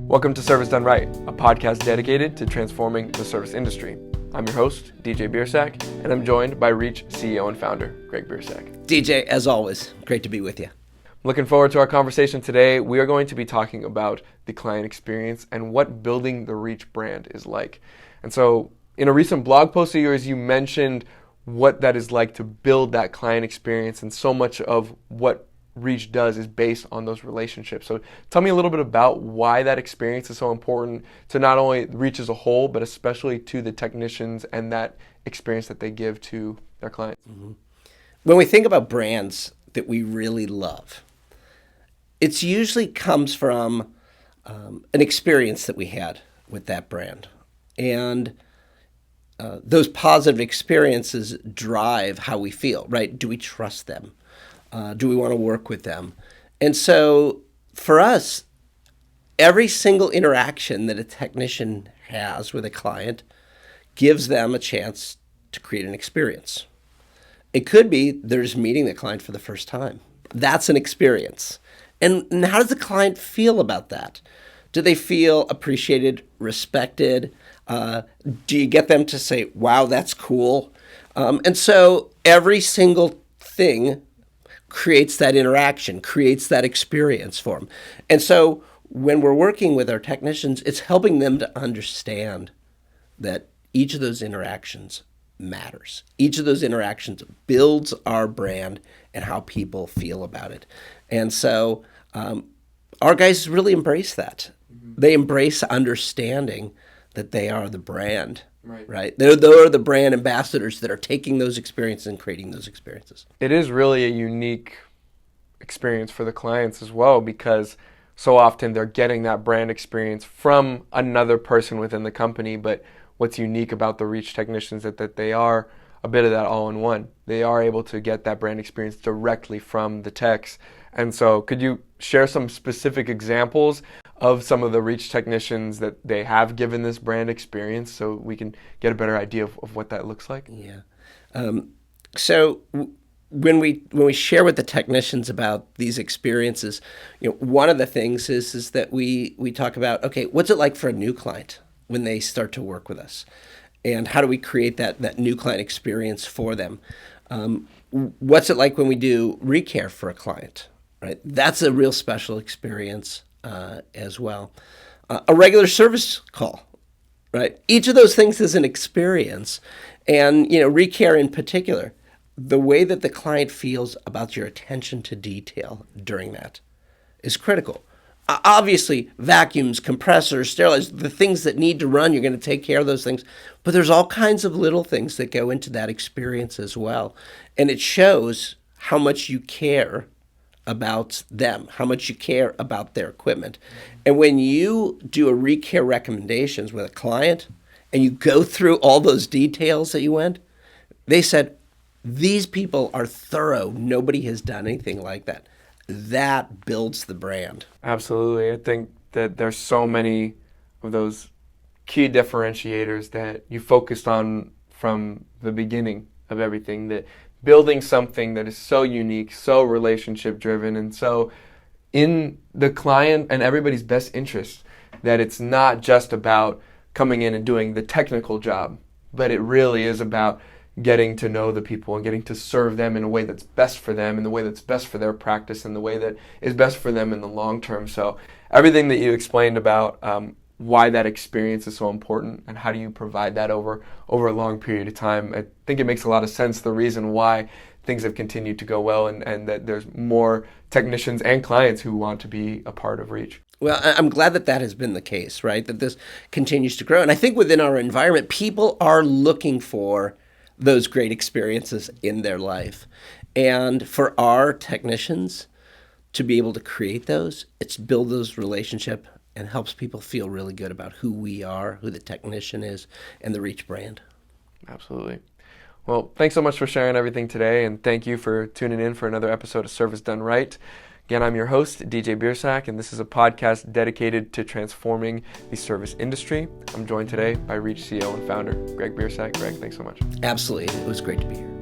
Welcome to Service Done Right, a podcast dedicated to transforming the service industry. I'm your host, DJ Biersack, and I'm joined by Reach CEO and founder, Greg Biersack. DJ, as always, great to be with you. Looking forward to our conversation today. We are going to be talking about the client experience and what building the Reach brand is like. And so in a recent blog post of yours, you mentioned what that is like to build that client experience, and so much of what Reach does is based on those relationships. So tell me a little bit about why that experience is so important to not only Reach as a whole, but especially to the technicians and that experience that they give to their clients. Mm-hmm. When we think about brands that we really love, it usually comes from an experience that we had with that brand. And those positive experiences drive how we feel, right? Do we trust them? Do we want to work with them? And so for us, every single interaction that a technician has with a client gives them a chance to create an experience. It could be they're just meeting the client for the first time. That's an experience. And how does the client feel about that? Do they feel appreciated, respected? Do you get them to say, wow, that's cool? And so every single thing creates that interaction, creates that experience for them. And so when we're working with our technicians, it's helping them to understand that each of those interactions matters. Each of those interactions builds our brand and how people feel about it. And so our guys really embrace that. Mm-hmm. They embrace understanding that they are the brand. Right. They're the brand ambassadors that are taking those experiences and creating those experiences. It is really a unique experience for the clients as well, because so often they're getting that brand experience from another person within the company. But what's unique about the Reach technicians is that they are a bit of that all-in-one. They are able to get that brand experience directly from the techs. And so could you share some specific examples of some of the Reach technicians that they have given this brand experience so we can get a better idea of what that looks like? Yeah. So when we share with the technicians about these experiences, one of the things is that we talk about, okay, what's it like for a new client when they start to work with us? And how do we create that new client experience for them? What's it like when we do recare for a client, right? That's a real special experience as well. A regular service call, right? Each of those things is an experience. And, recare in particular, the way that the client feels about your attention to detail during that is critical. Obviously, vacuums, compressors, sterilizers, the things that need to run, you're going to take care of those things. But there's all kinds of little things that go into that experience as well. And it shows how much you care about them, how much you care about their equipment. And when you do a recare recommendations with a client and you go through all those details that you went, they said, these people are thorough. Nobody has done anything like that. That builds the brand. Absolutely. I think that there's so many of those key differentiators that you focused on from the beginning of everything, that building something that is so unique, so relationship driven, and so in the client and everybody's best interest, that it's not just about coming in and doing the technical job, but it really is about getting to know the people and getting to serve them in a way that's best for them, in the way that's best for their practice, and the way that is best for them in the long term. So everything that you explained about why that experience is so important and how do you provide that over a long period of time, I think it makes a lot of sense, the reason why things have continued to go well and that there's more technicians and clients who want to be a part of Reach. Well, I'm glad that has been the case, right? That this continues to grow. And I think within our environment, people are looking for those great experiences in their life. And for our technicians to be able to create those, it's build those relationships and helps people feel really good about who we are, who the technician is, and the Reach brand. Absolutely. Well, thanks so much for sharing everything today, and thank you for tuning in for another episode of Service Done Right. Again, I'm your host, DJ Biersack, and this is a podcast dedicated to transforming the service industry. I'm joined today by Reach CEO and founder, Greg Biersack. Greg, thanks so much. Absolutely. It was great to be here.